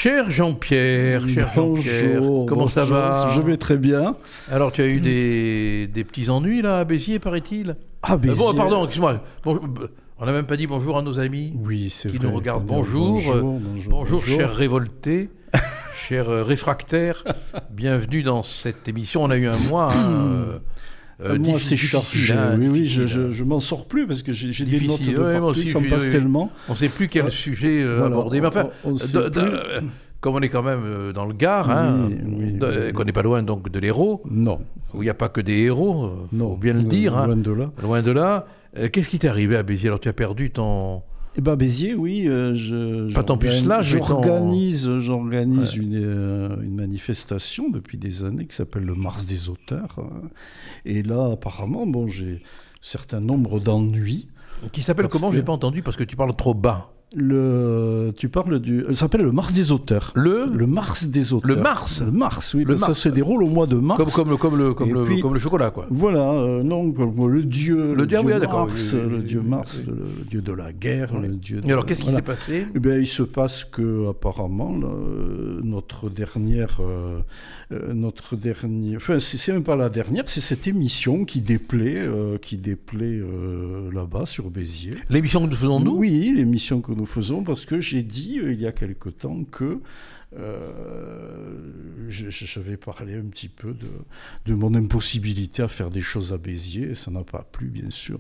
Cher Jean-Pierre, comment ça va? Je vais très bien. Alors, tu as eu des petits ennuis, là, à Béziers, paraît-il? Ah, Béziers. Bon, pardon, excuse-moi. Bon, on n'a même pas dit bonjour à nos amis oui, c'est qui vrai. nous regardent. Bonjour, chers révoltés, chers réfractaires. Bienvenue dans cette émission. On a eu un mois... moi, c'est chargé. Oui, je m'en sors plus parce que j'ai des notes de partout, ça me passe tellement. On ne sait plus quel sujet aborder. Mais enfin, comme on est quand même dans le Gard, qu'on n'est pas loin donc de l'Hérault, où il n'y a pas que des héros, faut bien le dire. Loin de là. Loin de là. Qu'est-ce qui t'est arrivé à Béziers? Alors, tu as perdu ton... Eh ben, Béziers, oui, j'organise une manifestation depuis des années qui s'appelle le Mars des auteurs. Et là, apparemment, bon, j'ai un certain nombre d'ennuis. Qui s'appelle comment? J'ai pas entendu parce que tu parles trop bas. Tu parles ça s'appelle le Mars des auteurs. Le Mars des auteurs. Le Mars. Le Mars, oui. Ça se déroule au mois de mars. Comme le chocolat, quoi. Voilà, non, le dieu. Le dieu Mars, le dieu Mars, le dieu de la guerre. Oui. Le dieu Et alors, qu'est-ce qui s'est passé? Eh bien, il se passe que apparemment, notre dernière, enfin, c'est même pas la dernière, c'est cette émission qui déplaît là-bas sur Béziers. L'émission que nous faisons nous? Oui, l'émission que nous faisons, parce que j'ai dit il y a quelque temps que j'avais parlé un petit peu de mon impossibilité à faire des choses à Béziers, et ça n'a pas plu, bien sûr.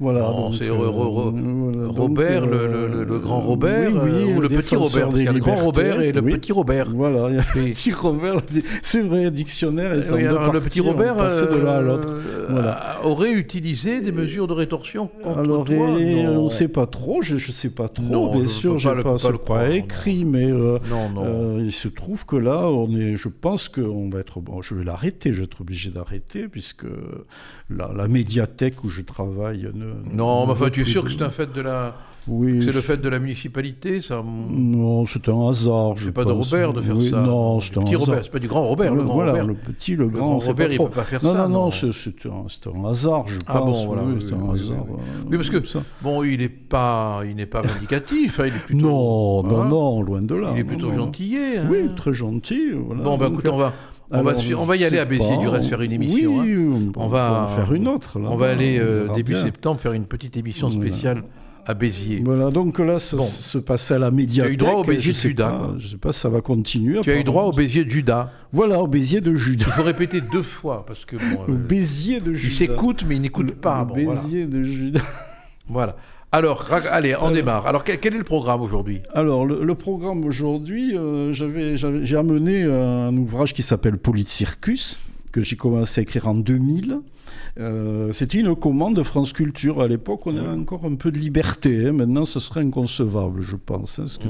Voilà, c'est Robert, le grand Robert, ou le petit Robert, parce qu'il y a le grand Robert et le petit Robert. Voilà, il y a le petit Robert, c'est vrai, un dictionnaire est en deux parties, le petit Robert de l'un à l'autre. Aurait utilisé des mesures de rétorsion contre toi? On ne sait pas trop, je ne sais pas trop, non, bien sûr, je n'ai pas écrit, mais il se trouve que là, je pense qu'on va être... Bon, je vais l'arrêter, je vais être obligé d'arrêter, puisque la médiathèque où je travaille... Non, mais enfin, tu es sûr que c'est un fait de la... Oui, c'est le fait de la municipalité, ça? Non, c'est un hasard. C'est pas de Robert de faire ça. Non, c'est un petit hasard. Robert, c'est pas du grand Robert. Le grand Robert. Le petit, le grand Robert, il peut pas faire ça. Non, c'est un hasard, je pense. Ah bon, voilà. Oui, c'est un hasard. Oui, parce que bon, il n'est pas vindicatif. Il est plutôt. Non, loin de là. Il est plutôt gentillet. Oui, très gentil. Bon, bah écoute, on va y aller à Béziers, du reste, faire une émission. Oui, on va faire une autre. On va aller début septembre faire une petite émission spéciale à Béziers. Voilà, donc là, ça se passait à la médiathèque. Tu as eu droit au Béziers de Judas. Je ne sais pas si ça va continuer. Tu as eu droit au Béziers de Judas. Voilà, au Béziers de Judas. Il faut répéter 2 fois, parce que... Au Béziers de Judas. Il s'écoute, mais il n'écoute pas. Le Béziers de Judas. Voilà. Alors, allez, on démarre. Alors, quel est le programme aujourd'hui? Alors, le programme aujourd'hui, j'ai amené un ouvrage qui s'appelle Politcircus, que j'ai commencé à écrire en 2000. C'était une commande de France Culture. À l'époque, on avait encore un peu de liberté. Maintenant, ce serait inconcevable, je pense, ce qui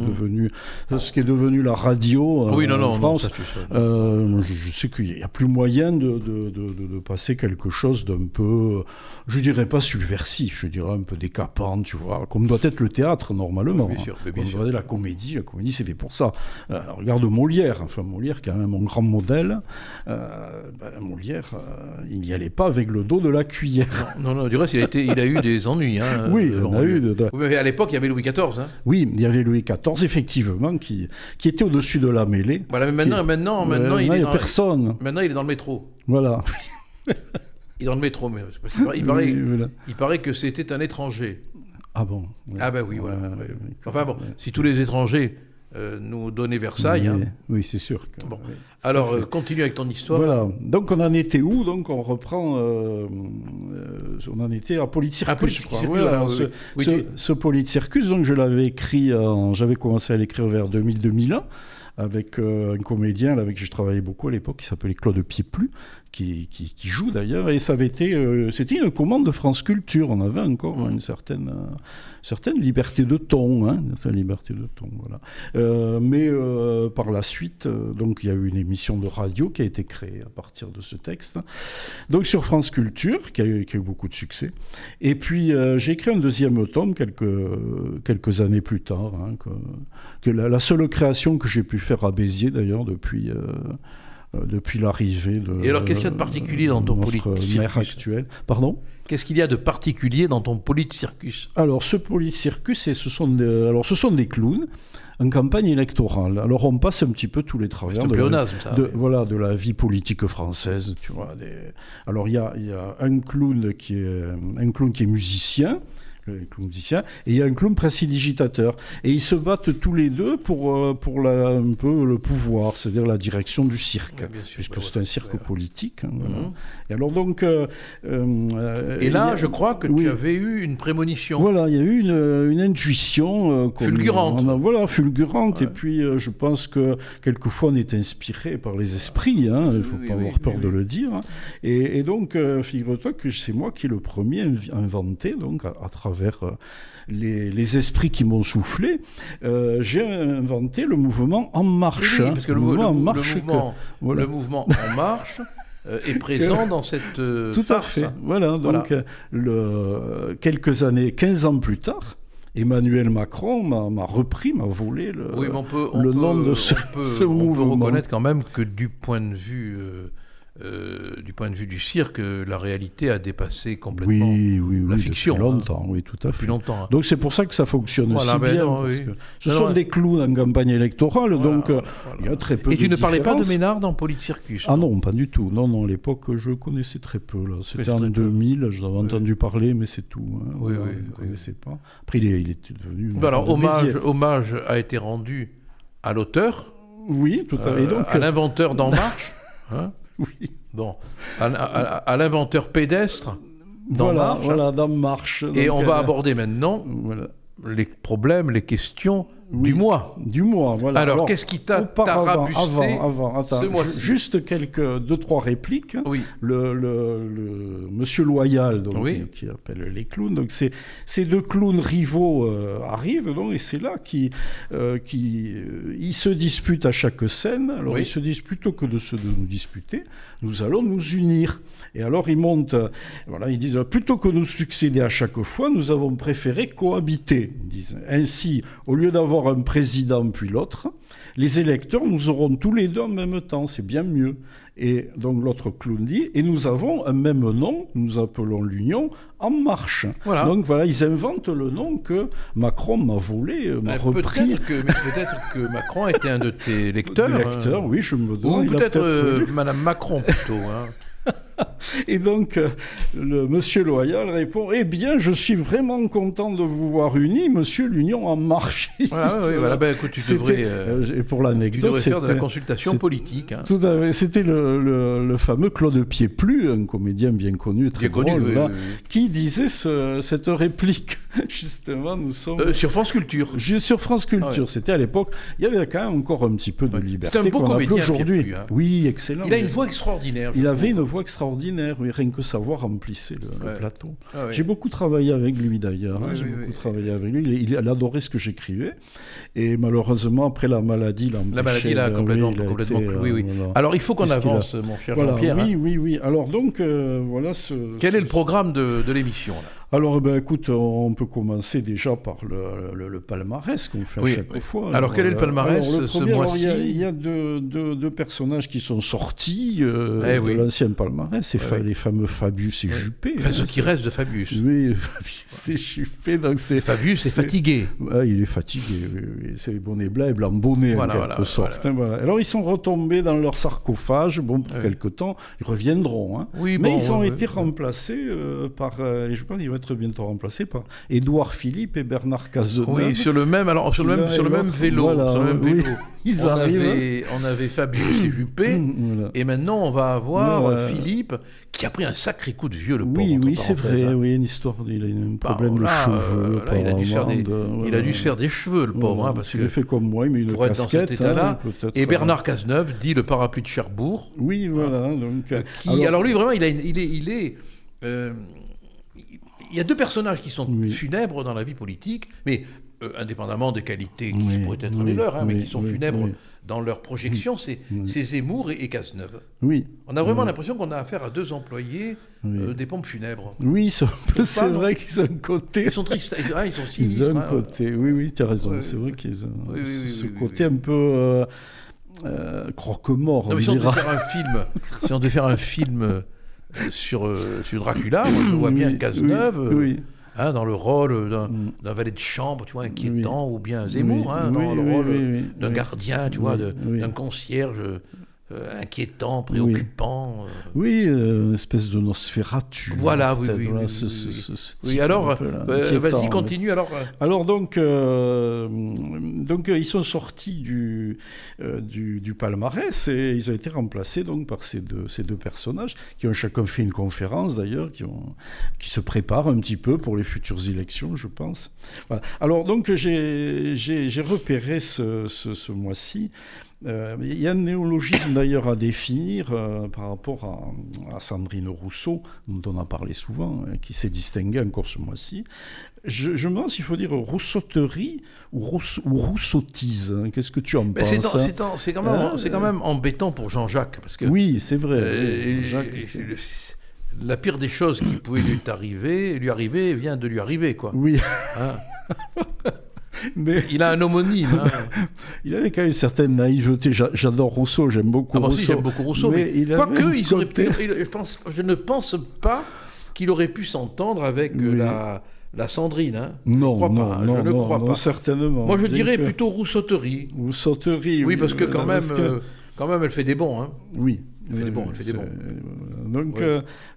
est devenu la radio en France. Je sais qu'il n'y a plus moyen de passer quelque chose d'un peu, je dirais pas subversif, je dirais un peu décapant, tu vois, comme doit être le théâtre normalement. Bien sûr, bien sûr. La comédie c'est fait pour ça. Regarde Molière, Molière qui est quand même mon grand modèle. Molière, il n'y allait pas avec le dos de la cuillère. Non, du reste, il a eu des ennuis. Oui, il en a eu. Oui, mais à l'époque, il y avait Louis XIV. Oui, il y avait Louis XIV, effectivement, qui était au-dessus de la mêlée. Voilà, mais maintenant il n'y a personne. Maintenant, il est dans le métro. Voilà. Il est dans le métro, mais il paraît que c'était un étranger. Ah bon? Ah ben oui, voilà. Enfin bon, si tous les étrangers nous donnaient Versailles... Oui, c'est sûr. Bon. Alors, continue avec ton histoire. Voilà. Donc, on en était où? Donc, on reprend... on en était à Politcircus, je crois. Voilà, ce Politcircus, donc, je l'avais écrit... J'avais commencé à l'écrire vers 2000-2001 avec un comédien avec qui je travaillais beaucoup à l'époque, qui s'appelait Claude Pieplu, qui joue d'ailleurs, et c'était une commande de France Culture. On avait encore une certaine liberté de ton, voilà. Mais par la suite, donc il y a eu une émission de radio qui a été créée à partir de ce texte, donc sur France Culture, qui a eu beaucoup de succès. Et puis j'ai écrit un deuxième tome quelques années plus tard, que la seule création que j'ai pu faire à Béziers d'ailleurs depuis depuis l'arrivée de... Et alors, qu'est-ce qu'il y a de particulier dans ton Politcircus maire actuel? Pardon? Qu'est-ce qu'il y a de particulier dans ton Politcircus? Alors, ce Politcircus, ce sont des clowns en campagne électorale. Alors, on passe un petit peu tous les travers de la vie politique française. Tu vois, alors, il y a un clown qui est musicien, et il y a un clown prestidigitateur. Et ils se battent tous les deux pour un peu le pouvoir, c'est-à-dire la direction du cirque, puisque c'est un cirque politique. Hein, voilà. Et alors donc... et là, je crois que tu avais eu une prémonition. Voilà, il y a eu une intuition... fulgurante. Voilà, fulgurante. Ouais. Et puis, je pense que quelquefois, on est inspiré par les esprits. Hein, il ne faut pas avoir peur de le dire. Hein. Et donc, figure-toi que c'est moi qui ai le premier inventé, donc, à travers les esprits qui m'ont soufflé, j'ai inventé le mouvement En Marche. Oui, parce que le mouvement En Marche est présent dans cette tout farce. À fait. Voilà, donc quelques années, 15 ans plus tard, Emmanuel Macron m'a volé le nom de ce mouvement. On peut reconnaître quand même que du point de vue du cirque, la réalité a dépassé complètement la fiction. Depuis longtemps, oui, tout à fait. Depuis longtemps. Donc c'est pour ça que ça fonctionne aussi bien. Parce que ce sont des clowns en campagne électorale, donc il y a très peu de différence. Et tu ne parlais pas de Ménard dans Politcircus? Ah non, pas du tout. Non, à l'époque, je connaissais très peu. C'était en 2000, j'en avais entendu parler, mais c'est tout. Hein. Je ne connaissais pas. Après, il était devenu... Alors, hommage a été rendu à l'auteur. Oui, tout à fait. À l'inventeur d'En Marche. Hein. Oui. Bon, à l'inventeur pédestre d'En Marche. Voilà, d'En Marche. Et donc, on va aborder maintenant les problèmes, les questions du mois. Du mois, voilà. Alors qu'est-ce qui t'a rabusté ce mois-ci? Juste 2-3 répliques. Oui. Le monsieur Loyal, donc, qui appelle les clowns. Donc ces deux clowns rivaux arrivent, donc, et c'est là qu'ils se disputent à chaque scène. Alors ils se disent, plutôt que de nous disputer, nous allons nous unir. Et alors ils montent, ils disent, plutôt que nous succéder à chaque fois, nous avons préféré cohabiter. Ils disent, ainsi, au lieu d'avoir un président puis l'autre, les électeurs, nous aurons tous les deux en même temps, c'est bien mieux. Et donc l'autre clown dit, et nous avons un même nom, nous appelons l'Union En Marche. Voilà. Donc voilà, ils inventent le nom que Macron m'a volé, m'a repris. Peut-être que Macron était un de tes lecteurs. Oui, je me demande. Ou peut-être Madame Macron plutôt. Et donc, le monsieur Loyal répond, eh bien, je suis vraiment content de vous voir unis, monsieur, l'Union En Marche. Voilà, écoute, tu devrais, et pour l'anecdote, faire de la consultation politique. Hein. Tout à fait. C'était le fameux Claude Pieplu, un comédien bien connu, très drôle, qui disait cette réplique. Justement, nous sommes... sur France Culture. Sur France Culture. C'était à l'époque, il y avait quand même encore un petit peu de liberté. C'était un beau comédien aujourd'hui. Pieplu, hein. Oui, excellent. Il a une voix extraordinaire. Il avait une voix extraordinaire, rien que sa voix remplissait le plateau. J'ai beaucoup travaillé avec lui d'ailleurs. Travaillé avec lui. Il adorait ce que j'écrivais. Et malheureusement, après la maladie, la maladie l'a complètement cloué. Alors il faut qu'on avance, mon cher Jean-Pierre. Oui. Alors donc, voilà Quel est le programme de l'émission là? Alors, écoute, on peut commencer déjà par le palmarès qu'on fait à chaque fois. Alors, quel est le palmarès ce mois-ci? Il y a deux personnages qui sont sortis de l'ancien palmarès, les fameux Fabius et Juppé. Enfin, ce qui reste de Fabius. Oui, Fabius et Juppé. Donc Fabius est fatigué. Il est fatigué, oui. C'est bonnet blanc et blanc bonnet, en quelque sorte. Voilà. Alors, ils sont retombés dans leur sarcophage. Bon, pour quelque temps, ils reviendront. Hein. Mais ils ont été remplacés par... je pense qu'ils vont être bientôt remplacé par Édouard Philippe et Bernard Cazeneuve. Oui, sur le même vélo. Voilà, sur le même vélo. Ils arrivent. On avait Fabius et Juppé, et maintenant on va avoir Philippe qui a pris un sacré coup de vieux, le pauvre. Oui, c'est vrai. Oui, une histoire. Il a un problème de cheveux. Il a dû se faire des cheveux, le pauvre. Parce qu'il est fait comme moi, mais il pour être dans cet état-là. Et Bernard Cazeneuve dit le parapluie de Cherbourg. Oui, voilà. Alors lui, vraiment, il est il y a deux personnages qui sont funèbres dans la vie politique, mais indépendamment des qualités qui pourraient être les leurs, mais qui sont funèbres dans leur projection, c'est Zemmour et Cazeneuve. Oui. On a vraiment l'impression qu'on a affaire à deux employés des pompes funèbres. Oui, c'est vrai qu'ils ont un côté... Ils sont tristes, ils sont sinistres. Ils ont un côté, oui, tu as raison, c'est vrai qu'ils ont ce côté un peu... croque-mort, on si dira. Si on devait faire un film sur Dracula, on voit bien Cazeneuve. Dans le rôle d'un valet de chambre, tu vois, inquiétant, ou bien Zemmour, dans le rôle d'un gardien, tu vois, d'un concierge inquiétant, préoccupant. Oui, une espèce de Nosferatu. Voilà, oui, alors, vas-y, continue. Alors donc, ils sont sortis du palmarès et ils ont été remplacés donc par ces deux personnages qui ont chacun fait une conférence d'ailleurs, qui se préparent un petit peu pour les futures élections, je pense. Voilà. Alors donc j'ai repéré ce mois-ci. Il y a un néologisme d'ailleurs à définir par rapport à Sandrine Rousseau, dont on a parlé souvent, qui s'est distinguée encore ce mois-ci. Je me demande s'il faut dire roussoterie ou roussotise. Qu'est-ce que tu en penses? C'est quand même embêtant pour Jean-Jacques. Parce que, oui, c'est vrai. la pire des choses qui pouvait lui arriver vient de lui arriver, quoi. Oui. Mais il a un homonyme. Il avait quand même une certaine naïveté. J'adore Rousseau, j'aime beaucoup Rousseau. Aussi, j'aime beaucoup Rousseau. Mais quoique, je ne pense pas qu'il aurait pu s'entendre avec la Sandrine. Non, je ne crois pas. Certainement. Moi, je dirais plutôt roussoterie. Roussoterie, oui. Parce que quand même, elle fait des bons. Oui. Elle fait des bons. Donc,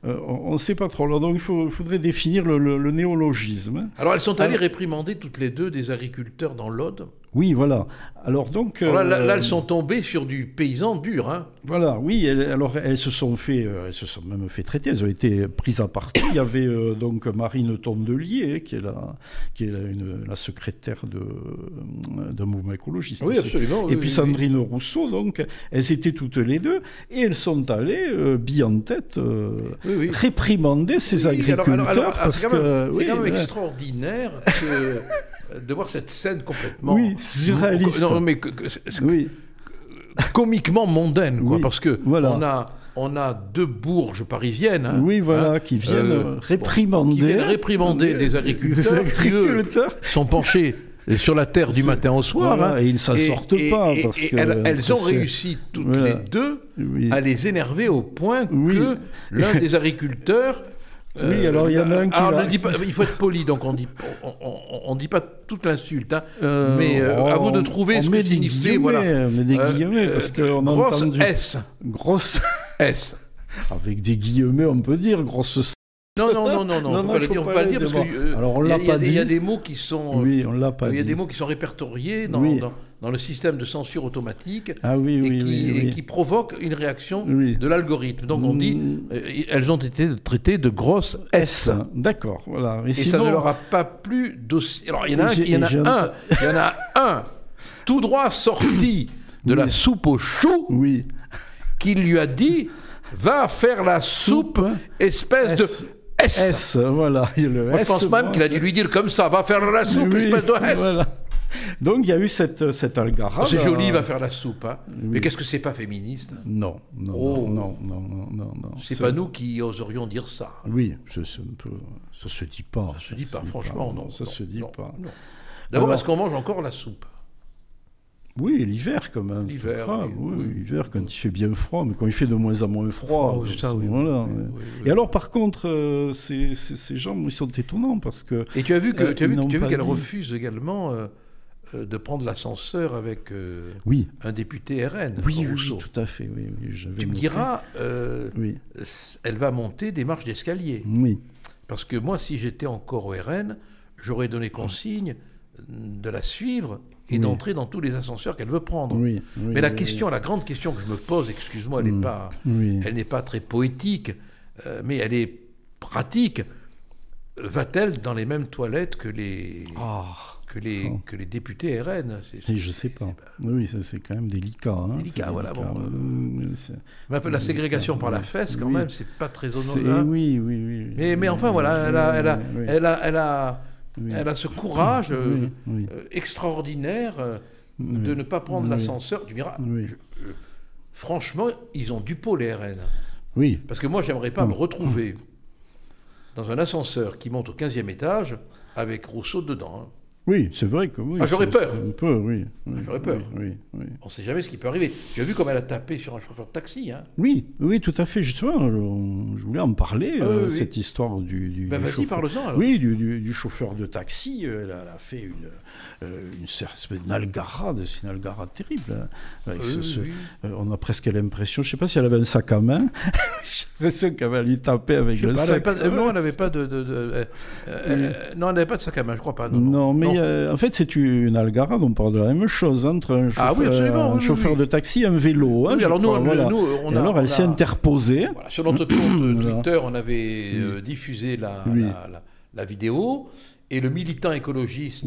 on ne sait pas trop. Alors, donc, il faudrait définir le néologisme. Alors, elles sont allées réprimander toutes les deux des agriculteurs dans l'Aude. Oui, voilà. Alors, donc... là, elles sont tombées sur du paysan dur. Voilà, oui. Elles se sont même fait traiter. Elles ont été prises à partie. Il y avait donc Marine Tondelier, qui est la secrétaire d'un mouvement écologiste. Oui, absolument. Et puis Sandrine Rousseau, donc, elles étaient toutes les deux. Et elles sont allées, billes en tête, réprimander ces agriculteurs. C'est quand même extraordinaire de voir cette scène complètement... Oui, surréaliste. Non, mais comiquement mondaine, quoi, parce que on a deux bourges parisiennes qui viennent réprimander des agriculteurs qui, eux, sont penchés sur la terre du matin au soir. Et ils ne s'en sortent pas. Elles ont réussi toutes les deux à les énerver au point que l'un des agriculteurs... alors il y en a un qui... il faut être poli, donc on dit pas toute l'insulte, mais à vous de trouver ce que signifie. On met des guillemets, parce qu'on a entendu... Grosse S. Avec des guillemets, on peut dire grosse S. Non, on ne peut pas le dire, parce que alors on l'a pas dit. Il y a des mots qui sont... Oui, on l'a pas dit. Il y a des mots qui sont répertoriés dans le système de censure automatique qui provoquent une réaction de l'algorithme. Donc on dit, elles ont été traitées de grosses S. D'accord, voilà. Et sinon, ça ne leur a pas plu d'aussi... Alors il y en a un tout droit sorti de la soupe aux choux qui lui a dit « Va faire la soupe, espèce de... S, voilà. Moi, je pense même qu'il a dû lui dire comme ça, va faire la soupe, espèce de S. Voilà. Donc il y a eu cette algarade. C'est joli, va faire la soupe. Mais qu'est-ce que c'est pas féministe? Non. C'est pas nous qui oserions dire ça. Oui, ça se dit pas. Ça se dit pas, franchement, non. Ça se dit pas. D'abord, est-ce qu'on mange encore la soupe? Oui, l'hiver quand même. L'hiver, l'hiver quand il fait bien froid, mais quand il fait de moins en moins froid. Voilà. Et alors, par contre, ces gens, ils sont étonnants parce que... Et tu as vu qu'elle refuse également de prendre l'ascenseur avec un député RN. Oui, tout à fait. Tu me diras, elle va monter des marches d'escalier. Oui. Parce que moi, si j'étais encore au RN, j'aurais donné consigne de la suivre et d'entrer dans tous les ascenseurs qu'elle veut prendre. Mais la grande question que je me pose, excuse-moi, elle n'est pas très poétique, mais elle est pratique. Va-t-elle dans les mêmes toilettes que les députés RN? Je ne sais pas. Oui, ça c'est quand même délicat. Délicat, voilà. La ségrégation par la fesse, quand même, c'est pas très honorable. Oui. Mais enfin, voilà, elle a ce courage extraordinaire de ne pas prendre l'ascenseur. Tu diras, franchement, ils ont du pot, les RN. Oui. Parce que moi, j'aimerais pas me retrouver dans un ascenseur qui monte au 15e étage avec Rousseau dedans. Oui, c'est vrai que oui. J'aurais peur. Un peu, oui. J'aurais peur. Oui. On ne sait jamais ce qui peut arriver. Tu as vu comme elle a tapé sur un chauffeur de taxi. Hein. Oui, tout à fait. Justement, je voulais en parler, cette histoire du vas-y, parle-en. Alors. Oui, du chauffeur de taxi. Elle a fait une algarade. C'est une algarade terrible. Hein. On a presque l'impression, je ne sais pas si elle avait un sac à main. J'ai l'impression qu'elle va lui taper avec le sac. Non, elle n'avait pas non, elle n'avait pas de sac à main, je ne crois pas. Non, mais en fait, c'est une algarade. On parle de la même chose entre un chauffeur de taxi et un vélo. Hein, alors alors elle s'est interposée. Voilà, sur notre compte Twitter, on avait diffusé la vidéo, et le militant écologiste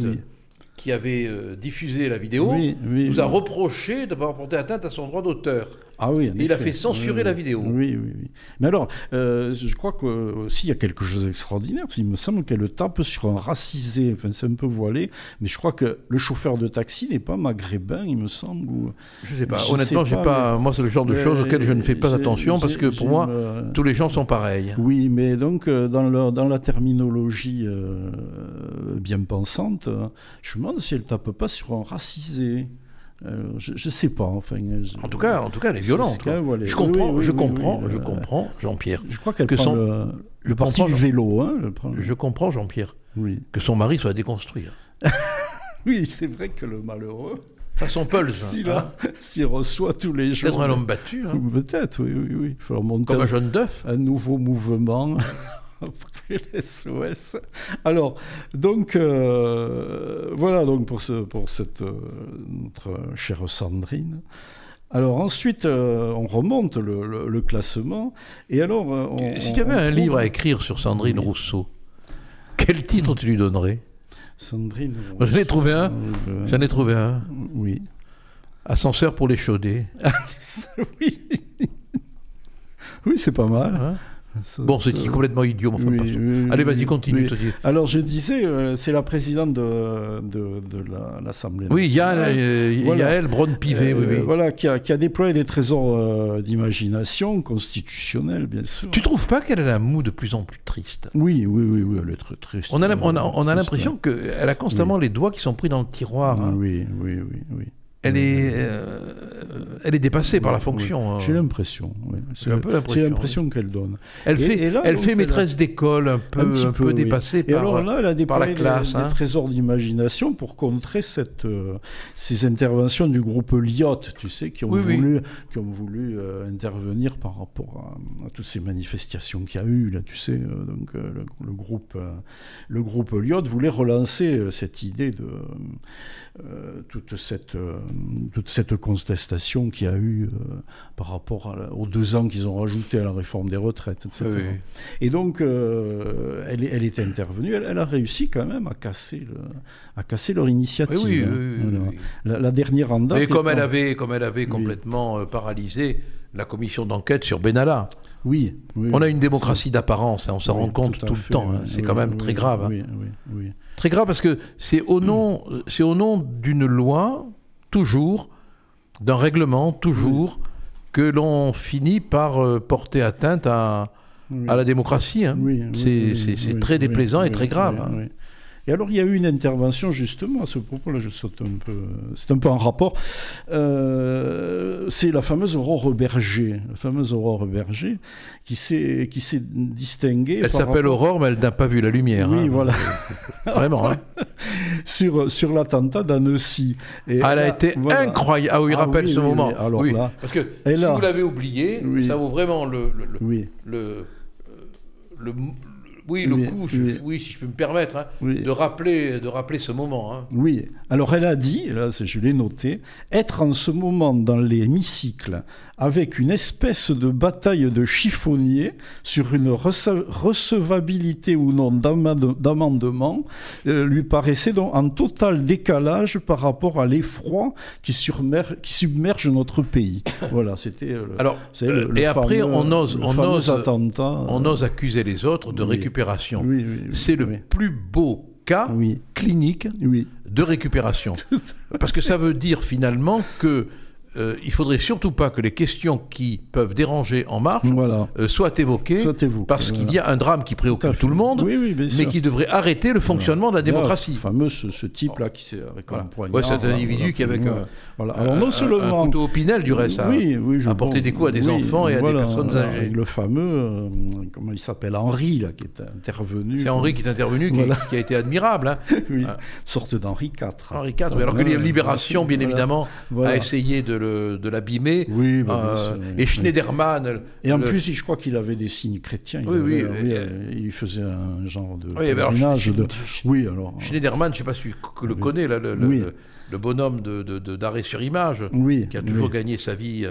qui avait diffusé la vidéo nous a reproché d'avoir porté atteinte à son droit d'auteur. Ah oui, il a fait censurer la vidéo. Oui. Mais alors, je crois qu'aussi il y a quelque chose d'extraordinaire. Il me semble qu'elle tape sur un racisé. Enfin, c'est un peu voilé. Mais je crois que le chauffeur de taxi n'est pas maghrébin, il me semble. Je ne sais pas. Honnêtement, moi, c'est le genre de choses auxquelles je ne fais pas attention parce que pour moi, tous les gens sont pareils. Oui, mais donc, dans la terminologie bien pensante, je me demande si elle ne tape pas sur un racisé. Je sais pas. Enfin, en tout cas, elle est violente. Je comprends, Jean-Pierre. Je crois qu'elle prend le parti du vélo. Hein, je comprends, Jean-Pierre, que son mari soit déconstruit. Oui, c'est vrai que le malheureux. Façon Pulse. S'il reçoit tous les jours. Peut-être un homme battu. Hein. Peut-être, oui. Il faut monter comme un jaune d'œuf. Un nouveau mouvement. Après les SOS. Alors, donc, voilà donc pour cette notre chère Sandrine. Alors ensuite, on remonte le classement. Et alors, si tu avais un livre à écrire sur Sandrine Rousseau, quel titre tu lui donnerais? Sandrine Rousseau. Moi, j'en ai trouvé un. Oui. Ascenseur pour les chaudés. Oui. Oui, c'est pas mal. Hein? Bon, c'est complètement idiot, mais enfin, allez, vas-y, continue. Alors, je disais, c'est la présidente de l'Assemblée nationale. Oui, Yael Braun-Pivet, voilà, qui a déployé des trésors d'imagination constitutionnelle, bien sûr. Tu trouves pas qu'elle a un mood de plus en plus triste? Oui, elle est très triste. On a l'impression qu'elle a constamment les doigts qui sont pris dans le tiroir. Hein. Oui. Elle est dépassée par la fonction. J'ai l'impression, oui. C'est l'impression qu'elle donne. Elle fait maîtresse d'école un peu dépassée par, alors là, elle a déployé la classe. Des trésors d'imagination pour contrer ces interventions du groupe Lyot, tu sais, qui ont voulu intervenir par rapport à toutes ces manifestations qu'il y a eu, là, tu sais. Donc le groupe Lyot voulait relancer cette idée de toute cette contestation qu'il y a eu par rapport aux 2 ans qu'ils ont rajoutés à la réforme des retraites, etc. Oui. Et donc, elle est intervenue, elle a réussi quand même à casser leur initiative. Oui. La dernière en date. Mais comme elle avait complètement paralysé la commission d'enquête sur Benalla. Oui. On a une démocratie d'apparence, hein, on s'en rend compte tout le temps. Hein, c'est quand même très grave. Hein. Oui. Très grave parce que c'est au nom d'une loi, toujours, d'un règlement, toujours, que l'on finit par porter atteinte à la démocratie. Hein. C'est très déplaisant et très grave. Hein. Et alors, il y a eu une intervention, justement, à ce propos-là, je saute un peu, c'est un peu en rapport, c'est la fameuse Aurore Berger, qui s'est distinguée... Elle s'appelle Aurore, mais elle n'a pas vu la lumière. Oui, voilà. Vraiment. Hein. sur l'attentat d'Annecy. Elle a été incroyable. Ah oui, rappelle ce moment. Alors là, parce que si vous l'avez oublié, ça vaut vraiment le coup, si je peux me permettre, hein, de rappeler ce moment. Hein. Oui, alors elle a dit, là je l'ai noté, être en ce moment dans l'hémicycle avec une espèce de bataille de chiffonniers sur une recevabilité ou non d'amendement lui paraissait donc en total décalage par rapport à l'effroi qui submerge notre pays. Voilà, c'était après on ose accuser les autres de récupération. C'est le plus beau cas clinique de récupération. Parce que ça veut dire finalement que il faudrait surtout pas que les questions qui peuvent déranger En Marche soient évoquées, parce qu'il y a un drame qui préoccupe tout le monde, mais qui devrait arrêter le fonctionnement de la démocratie. Fameux ce type-là qui s'est avec un poignard. C'est un individu qui avec Alors, non seulement... un couteau au Pinel, du reste, a porté des coups à des enfants et à des personnes âgées. Le fameux, comment il s'appelle, Henri, là, qui est intervenu. C'est Henri qui est intervenu, qui a été admirable. Hein. Une sorte d'Henri IV. Henri IV, alors que Libération, bien évidemment, a essayé de l'abîmer. Et Schneiderman... Et en plus, je crois qu'il avait des signes chrétiens. Il faisait un genre de pèlerinage. Schneiderman, je ne sais pas si tu le connais, là, le bonhomme d'arrêt sur image, qui a toujours gagné sa vie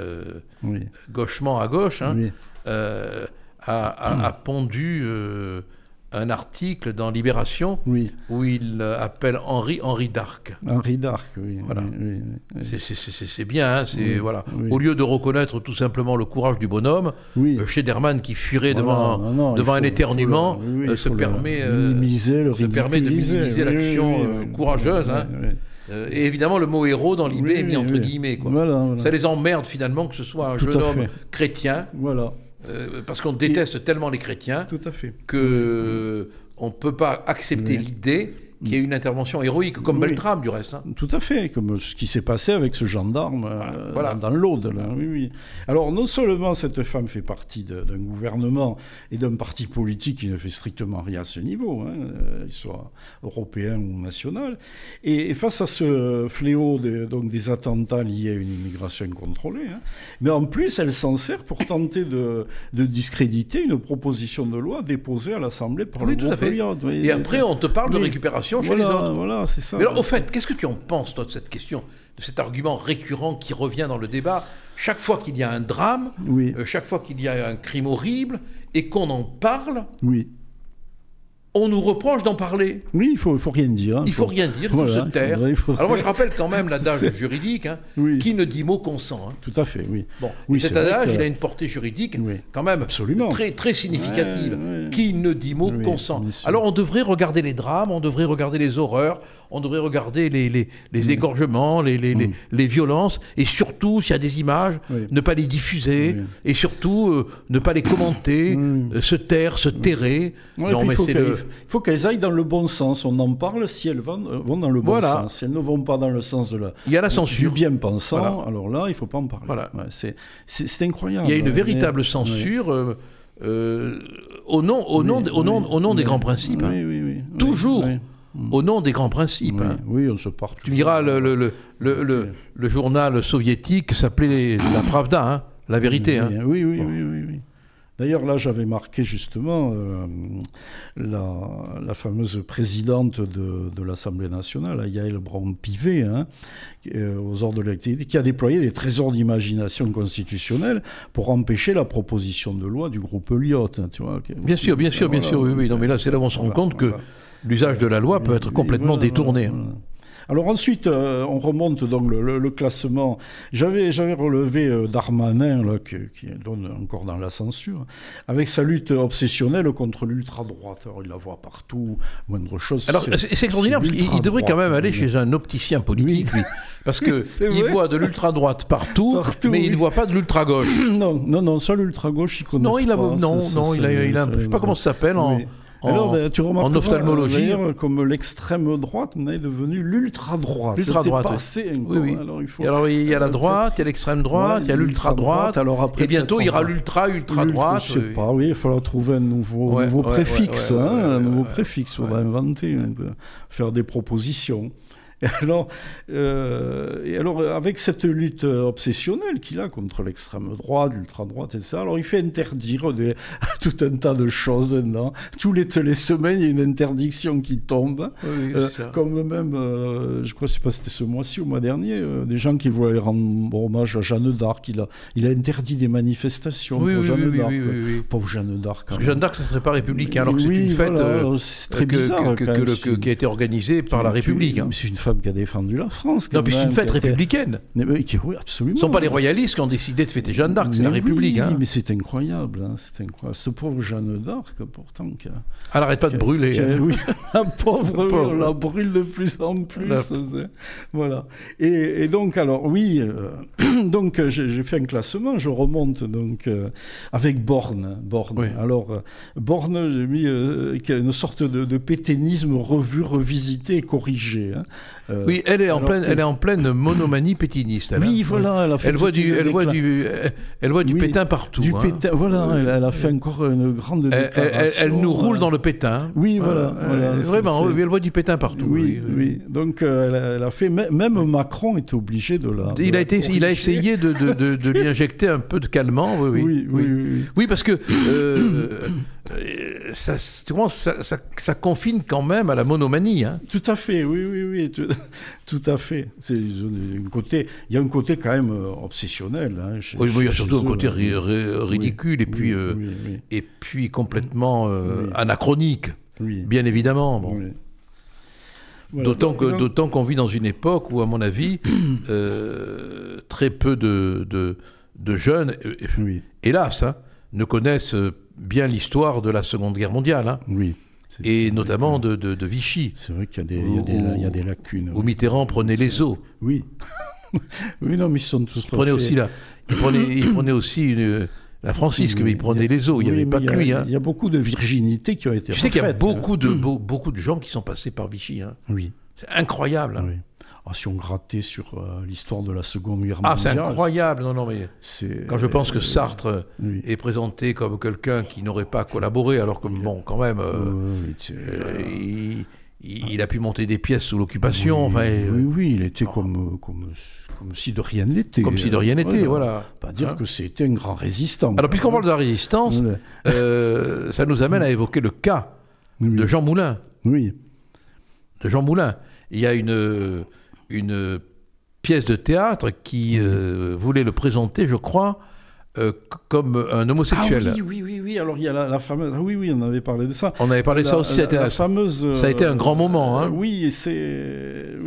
gauchement à gauche, a pondu un article dans Libération où il appelle Henri d'Arc. Henri d'Arc, oui. Voilà. C'est bien, hein, Au lieu de reconnaître tout simplement le courage du bonhomme, Schneiderman, qui fuirait devant un éternuement, se permet de minimiser l'action courageuse. Et évidemment, le mot héros dans l'IB est mis entre guillemets. Ça les emmerde finalement que ce soit un jeune homme chrétien. Parce qu'on déteste tellement les chrétiens qu'on ne peut pas accepter l'idée qu'il y ait une intervention héroïque, comme Beltrame du reste. Tout à fait, comme ce qui s'est passé avec ce gendarme dans l'Aude. Alors non seulement cette femme fait partie d'un gouvernement et d'un parti politique qui ne fait strictement rien à ce niveau, soit européen ou national, et face à ce fléau des attentats liés à une immigration incontrôlée, mais en plus elle s'en sert pour tenter de discréditer une proposition de loi déposée à l'Assemblée par le groupe Elliott. Et après on te parle de récupération chez les autres. Voilà, c'est ça. Mais alors, au fait, qu'est-ce que tu en penses, toi, de cette question, de cet argument récurrent qui revient dans le débat chaque fois qu'il y a un drame, chaque fois qu'il y a un crime horrible, et qu'on en parle, on nous reproche d'en parler. Oui, il faut rien dire. Il faut rien dire, il faut se taire. Alors moi, je rappelle quand même l'adage juridique, qui ne dit mot consent. Tout à fait, oui. Bon, cet adage, il a une portée juridique quand même très, très significative. Qui ne dit mot consent. Alors on devrait regarder les drames, on devrait regarder les horreurs, on devrait regarder les égorgements, les violences, et surtout, s'il y a des images, ne pas les diffuser, et surtout, ne pas les commenter, se taire, se terrer. Il faut qu'elles aillent dans le bon sens. On en parle si elles vont dans le bon sens. Si elles ne vont pas dans le sens il y a la censure. Du bien-pensant, alors là, il ne faut pas en parler. C'est incroyable. Il y a une véritable censure au nom des grands principes. Toujours au nom des grands principes. Oui, on se part. Tu diras, le journal soviétique s'appelait La Pravda, la vérité. Oui. D'ailleurs, là, j'avais marqué justement la fameuse présidente de l'Assemblée nationale, Yael Braun-Pivet, aux ordres de l'activité, qui a déployé des trésors d'imagination constitutionnelle pour empêcher la proposition de loi du groupe Elliott. Tu vois, bien sûr, oui. Non, mais là, c'est là où on se rend compte que l'usage de la loi peut être complètement détourné. Alors ensuite, on remonte donc le classement. J'avais relevé Darmanin, là, qui donne encore dans la censure, avec sa lutte obsessionnelle contre l'ultra-droite. Alors il la voit partout, moindre chose. Alors c'est extraordinaire, parce qu'il devrait quand même aller chez un opticien politique, lui, parce qu'il voit de l'ultra-droite partout, mais il ne voit pas de l'ultra-gauche. Non, seul l'ultra-gauche, il connaît pas. Il a, je ne sais pas comment ça s'appelle, Alors, tu remarques en ophtalmologie, comme l'extrême droite est devenue l'ultra droite. Alors il y a la droite, il y a l'extrême droite, il y a l'ultra droite. Et bientôt il y aura l'ultra droite. Je sais pas. Oui, il faudra trouver un nouveau préfixe. Un nouveau préfixe. Il faudra inventer, faire des propositions. Et alors, avec cette lutte obsessionnelle qu'il a contre l'extrême droite, l'ultra-droite et ça, alors il fait interdire tout un tas de choses. Toutes les semaines, il y a une interdiction qui tombe. Comme même, je crois que c'était ce mois-ci ou le mois dernier, des gens qui voulaient rendre hommage à Jeanne d'Arc. Il a interdit des manifestations pour Jeanne d'Arc. Pauvre Jeanne d'Arc. Parce que Jeanne d'Arc, ce ne serait pas républicain, alors que c'est une fête très bizarre, qui a été organisée par la République. C'est une femme qui a défendu la France. Non, puis c'est une fête républicaine. Oui, absolument. Ce ne sont pas les royalistes qui ont décidé de fêter Jeanne d'Arc, c'est la République. Oui, mais c'est incroyable. Ce pauvre Jeanne d'Arc, pourtant. Elle n'arrête pas de brûler. Oui, la pauvre, on la brûle de plus en plus. Voilà. Et donc, alors, oui, donc j'ai fait un classement, je remonte donc avec Borne. Oui. Alors Borne, j'ai mis une sorte de pétainisme revu, revisité et corrigé. Hein. Oui, elle est en pleine monomanie pétiniste. Oui, voilà, elle a fait elle voit du pétain partout. Du pétain, voilà, elle a fait encore une grande déclaration. Elle nous roule dans le pétin. Oui, voilà. Vraiment, oui, elle voit du pétin partout. Oui. Donc elle a fait, même Macron était obligé de la. Il a essayé de lui injecter un peu de calmant. Oui, parce que ça confine quand même à la monomanie. Hein. Tout à fait, oui, tout à fait. Il y a un côté quand même obsessionnel. Hein, il y a surtout un côté ridicule et puis complètement anachronique, bien évidemment. Bon. Oui. Voilà, d'autant qu'on vit dans une époque où, à mon avis, très peu de jeunes, hélas, hein, ne connaissent bien l'histoire de la Seconde Guerre mondiale. Hein. Oui. Et notamment de Vichy. C'est vrai qu'il y a des lacunes. Où Mitterrand prenait les eaux. Oui. Oui, non, mais ils sont tous. Il prenait aussi la Francisque, mais il prenait les eaux. Il n'y avait pas que lui. Il y a beaucoup de virginité qui ont été refaites. Tu sais qu'il y a beaucoup de gens qui sont passés par Vichy. Hein. Oui. C'est incroyable. Hein. Oui. Si on grattait sur l'histoire de la Seconde Guerre mondiale... c'est incroyable. Non, mais quand je pense que Sartre est présenté comme quelqu'un qui n'aurait pas collaboré, alors que, bon, quand même, il a pu monter des pièces sous l'occupation. Oui, il était comme si de rien n'était. Comme si de rien n'était, voilà. Pas dire que c'était un grand résistant. Alors, puisqu'on parle de la résistance, ça nous amène à évoquer le cas de Jean Moulin. Oui. De Jean Moulin. Il y a une pièce de théâtre qui voulait le présenter, je crois, comme un homosexuel. Ah oui. Alors il y a la fameuse... Ah oui, on avait parlé de ça. On avait parlé de ça aussi. Ça a été un grand moment. Hein. Oui,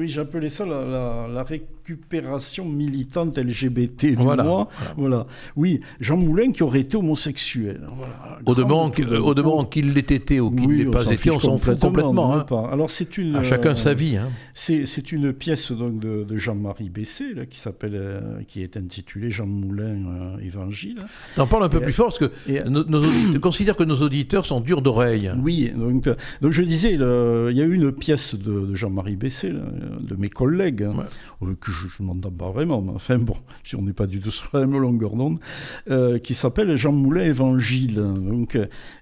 j'appelais ça la récupération militante LGBT du mois. Voilà. Oui, Jean Moulin qui aurait été homosexuel. Voilà. Au demeurant qu'il l'ait été ou qu'il ne l'ait pas été, on s'en fout complètement. Hein. Alors à chacun sa vie. Hein. C'est une pièce donc, de Jean-Marie Besset là, qui est intitulée Jean Moulin Évangile. T'en parles un peu plus fort parce que je considère que nos auditeurs sont durs d'oreille. Oui, donc je disais, il y a eu une pièce de Jean-Marie Besset, là, de mes collègues, que je ne m'entends pas vraiment, mais enfin bon, si on n'est pas du tout sur la même longueur d'onde, qui s'appelle Jean Moulin Évangile. Donc,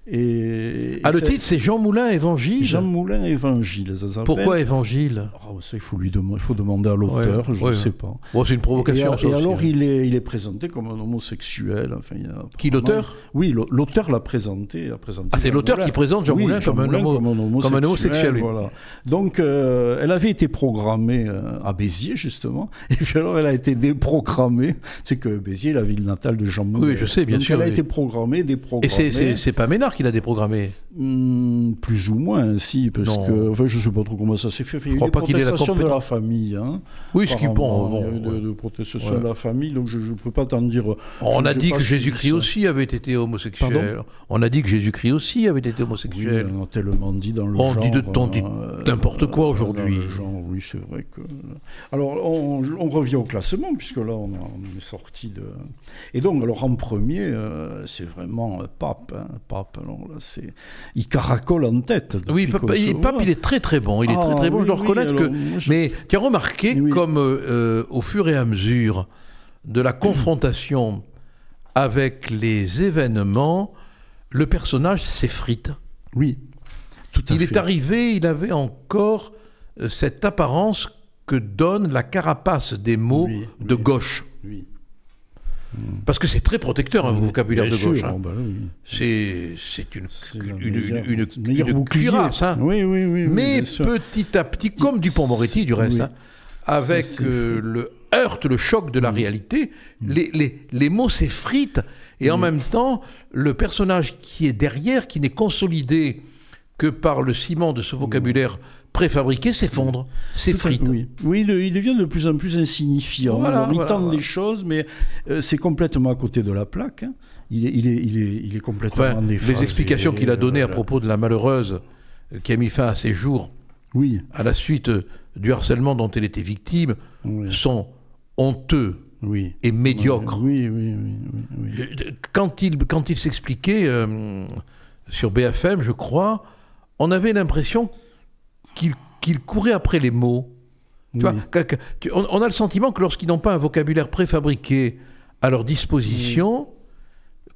le titre c'est Jean Moulin Évangile. Jean Moulin Évangile, ça s'appelle. Pourquoi Évangile? Ça, il faut demander à l'auteur, je ne sais pas. C'est une provocation. Et alors, il est présenté comme un homosexuel. Enfin, qui, l'auteur? Oui, l'auteur l'a présenté. C'est l'auteur qui présente Jean Moulin comme un homosexuel. Voilà. Donc, elle avait été programmée à Béziers, justement, et puis alors elle a été déprogrammée. C'est que Béziers est la ville natale de Jean Moulin. Oui, je sais, bien sûr. Elle a été programmée, déprogrammée. Et c'est pas Ménard qui l'a déprogrammée? Plus ou moins, si, parce que je ne sais pas trop comment ça s'est fait. Il y a eu des protestations de la famille. Hein, oui, ce qui est bon. Il y a eu de protestations de la famille, donc je ne peux pas t'en dire. On a dit que Jésus-Christ aussi avait été homosexuel. Pardon ? On a dit que Jésus-Christ aussi avait été homosexuel. Oui, on a tellement dit dans le genre. On dit n'importe quoi aujourd'hui. Oui, c'est vrai que... Alors, on revient au classement, puisque là, on est sorti de... Et donc, alors, en premier, c'est vraiment Pape. Hein, Pape, alors là, il caracole en tête. Oui, Pape, il est très très bon. Il est très bon, je dois reconnaître que... Mais tu as remarqué comme au fur et à mesure de la confrontation avec les événements, le personnage s'effrite. Oui, tout à fait. Il est arrivé, il avait encore cette apparence que donne la carapace des mots de gauche. Oui. Parce que c'est très protecteur, un vocabulaire de gauche. Hein. C'est une cuirasse. Hein. Oui, mais petit à petit, comme Dupond-Moretti du reste, hein, avec le choc de la réalité, les mots s'effritent. Et en même temps, le personnage qui est derrière, qui n'est consolidé que par le ciment de ce vocabulaire préfabriqué, s'effondre, s'effrite. Oui, il devient de plus en plus insignifiant. Il tente des choses, mais c'est complètement à côté de la plaque. Hein. Il est complètement déphasé. Les explications qu'il a données à propos de la malheureuse qui a mis fin à ses jours, à la suite du harcèlement dont elle était victime, sont honteux et médiocre. Oui. Quand il s'expliquait sur BFM, je crois, on avait l'impression qu'il courait après les mots. Tu vois, on a le sentiment que lorsqu'ils n'ont pas un vocabulaire préfabriqué à leur disposition,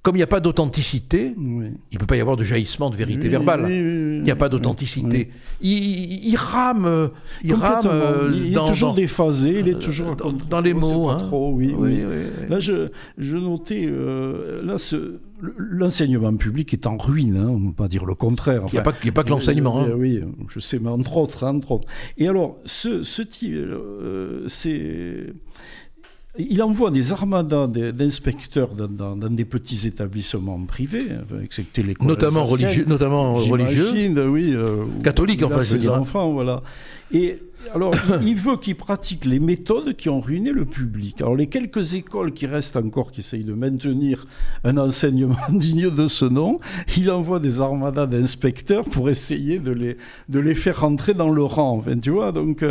comme il n'y a pas d'authenticité, il ne peut pas y avoir de jaillissement de vérité verbale. Il n'y a pas d'authenticité. Il rame. Il est toujours déphasé, il est toujours dans les mots. Là, je notais, l'enseignement public est en ruine, on ne peut pas dire le contraire. Il n'y a pas que l'enseignement. Oui, je sais, mais entre autres. Et alors, ce type, il envoie des armadas d'inspecteurs dans des petits établissements privés, excepté l'école notamment religieux, oui, catholiques, enfin, je veux dire. Enfants, voilà. Et alors, il veut qu'ils pratiquent les méthodes qui ont ruiné le public. Alors, les quelques écoles qui restent encore, qui essayent de maintenir un enseignement digne de ce nom, il envoie des armadas d'inspecteurs pour essayer de les faire rentrer dans le rang. Enfin, tu vois, donc,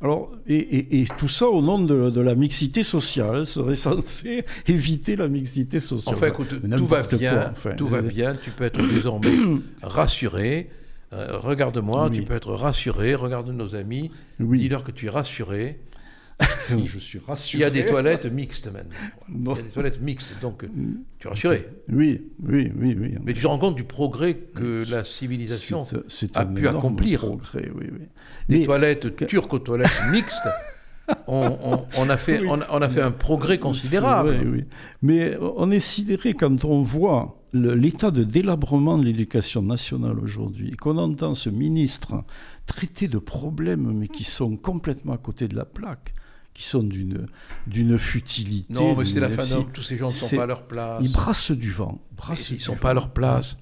alors, et tout ça au nom de la mixité sociale. Serait censé éviter la mixité sociale. Enfin, écoute, tout va bien, tout va bien. Tu peux être désormais rassuré. Regarde-moi, tu peux être rassuré, regarde nos amis, dis-leur que tu es rassuré. Je suis rassuré. Il y a des toilettes mixtes maintenant. Il y a des toilettes mixtes, donc tu es rassuré. Oui. Mais tu te rends compte du progrès que la civilisation a pu accomplir. Progrès, des toilettes turques aux toilettes mixtes. On a fait un progrès considérable. Vrai, mais on est sidéré quand on voit l'état de délabrement de l'éducation nationale aujourd'hui, qu'on entend ce ministre traiter de problèmes, mais qui sont complètement à côté de la plaque, qui sont d'une futilité. Non, mais c'est la fin tous ces gens ne sont pas à leur place. Ils brassent du vent. Ils ne sont pas à leur place.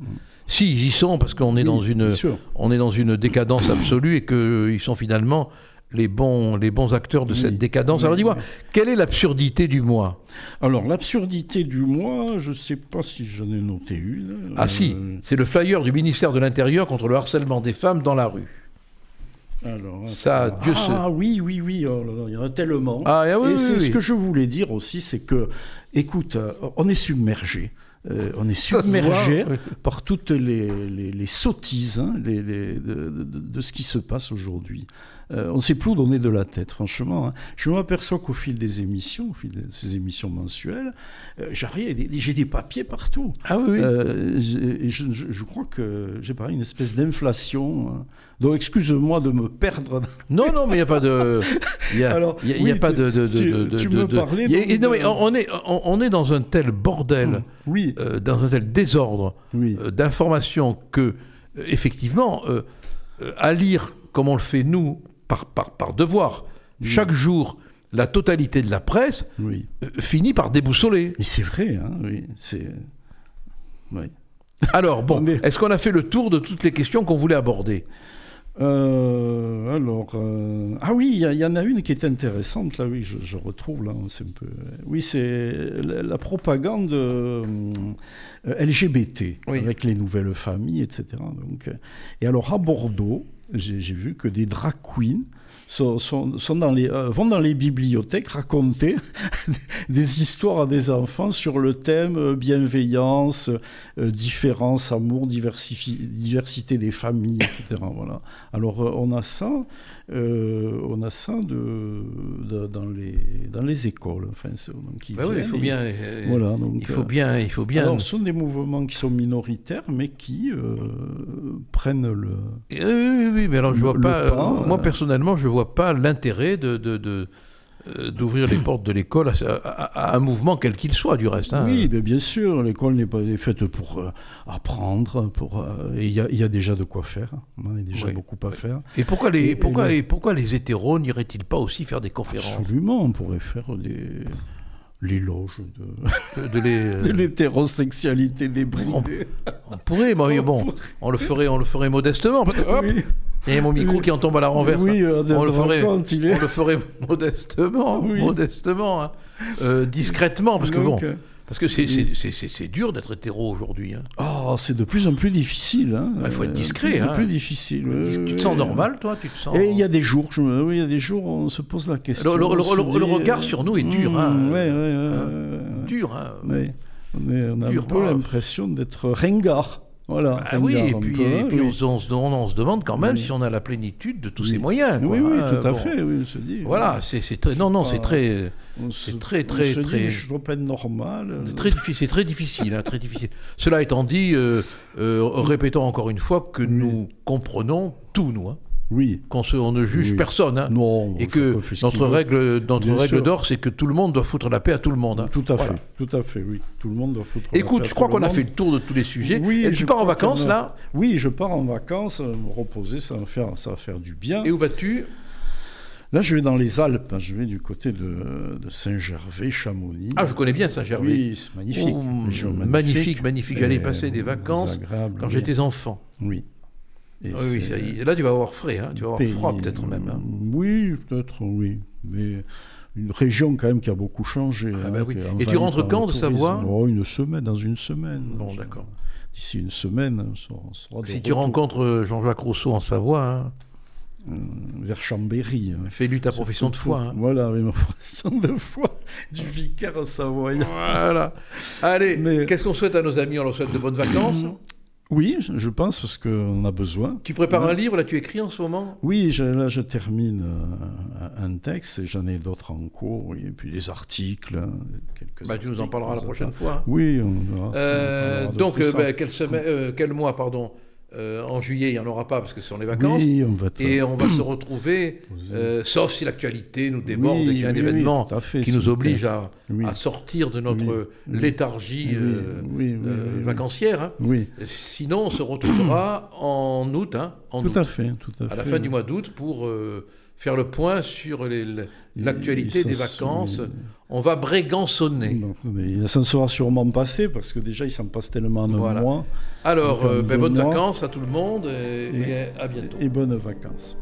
Si, ils y sont, parce qu'on est dans une décadence absolue et qu'ils sont finalement les bons acteurs de cette décadence. Alors dis-moi, quelle est l'absurdité du mois ? Alors l'absurdité du mois, je ne sais pas si j'en ai noté une. Ah si, c'est le flyer du ministère de l'Intérieur contre le harcèlement des femmes dans la rue. Alors, ça, oui, oh là là, il y en a tellement. Ce que je voulais dire aussi, c'est que, écoute, on est submergé. On est submergé par toutes les sottises de ce qui se passe aujourd'hui. On ne sait plus où donner de la tête, franchement. Je m'aperçois qu'au fil des émissions, de ces émissions mensuelles, j'ai des papiers partout. Ah oui. Je crois que j'ai une espèce d'inflation. Donc excuse-moi de me perdre. Non, mais il n'y a pas de. Il n'y a pas de. Tu me parlais. Non, mais on est dans un tel bordel, dans un tel désordre d'informations que, effectivement, à lire comme on le fait nous, par devoir, chaque jour, la totalité de la presse finit par déboussoler. Mais c'est vrai, Alors, bon, est-ce qu'on a fait le tour de toutes les questions qu'on voulait aborder ? Ah oui, il y en a une qui est intéressante, là, je retrouve, là, c'est un peu... Oui, c'est la propagande LGBT, avec les nouvelles familles, etc. Donc, et alors, à Bordeaux, j'ai vu que des drag queens vont dans les bibliothèques raconter des histoires à des enfants sur le thème bienveillance, différence, amour, diversité des familles, etc. Voilà. Alors on a ça dans les écoles. Enfin, il faut bien. Voilà, donc, il faut bien. Alors, ce sont des mouvements qui sont minoritaires, mais qui prennent le. Oui, mais alors je vois pas. Moi personnellement, je vois pas l'intérêt d'ouvrir les portes de l'école à un mouvement quel qu'il soit, du reste. Oui, mais bien sûr, l'école n'est pas faite pour apprendre, il y a déjà de quoi faire. Il y a déjà beaucoup à faire. Et pourquoi les hétéros n'iraient-ils pas aussi faire des conférences ? Absolument, on pourrait faire l'éloge de l'hétérosexualité débridée. On pourrait, mais bon, on le ferait modestement. Hop, il y a mon micro qui en tombe à la renverse. Oui, on le ferait modestement, discrètement, parce que bon, parce que c'est dur d'être hétéro aujourd'hui. c'est de plus en plus difficile. Il faut être discret. De plus en plus difficile. Tu te sens normal, toi, tu te sens... Et il y a des jours, on se pose la question. Le regard sur nous est dur. Dur. On a un peu l'impression d'être ringard. Voilà, oui, et puis on se demande quand même si on a la plénitude de tous ces moyens. Oui, tout à fait, oui, on se dit. Voilà, c'est très... Non, c'est très... C'est très... Je dois pas être normal. C'est très difficile, très difficile. Cela étant dit, répétons encore une fois que nous comprenons tout, nous. Oui. On ne juge personne. Non. Et que notre règle d'or, c'est que tout le monde doit foutre la paix à tout le monde. Tout à fait, oui. Tout le monde doit foutre la paix. Écoute, je crois qu'on a fait le tour de tous les sujets. Oui, tu pars en vacances, là ? Oui, je pars en vacances, me reposer, ça va faire du bien. Et où vas-tu ? Là, je vais dans les Alpes. Je vais du côté de Saint-Gervais, Chamonix. Ah, je connais bien Saint-Gervais. Oui, c'est magnifique. Magnifique. J'allais passer des vacances quand j'étais enfant. Oui. Là, tu vas avoir frais, tu vas avoir froid peut-être même. Oui, peut-être, oui. Mais une région quand même qui a beaucoup changé. Oui. Et tu rentres quand de Savoie ? Dans une semaine. Bon, d'accord. D'ici une semaine, on sera de Si tu rencontres Jean-Jacques Rousseau en Savoie... vers Chambéry. Fais-lui ta profession de foi. Voilà, ma profession de foi du vicaire savoyard. Voilà. Allez, qu'est-ce qu'on souhaite à nos amis ? On leur souhaite de bonnes vacances ? Oui, je pense, parce qu'on a besoin. Tu prépares un livre, là, tu écris en ce moment ? Oui, là, je termine un texte, et j'en ai d'autres en cours, et puis des articles. Tu nous en parleras la prochaine fois. Oui, on verra. Donc, quel mois, pardon ? En juillet, il n'y en aura pas parce que ce sont les vacances. Oui, on va se retrouver, sauf si l'actualité nous déborde et qu'il y a un événement qui nous oblige à sortir de notre léthargie vacancière. Sinon, on se retrouvera en août. Tout à fait. À la fin du mois d'août pour faire le point sur l'actualité des vacances. On va brégançonner. Ça sera sûrement passé, parce que déjà, il s'en passe tellement en un mois. Alors, bonnes vacances à tout le monde et à bientôt. Et bonnes vacances.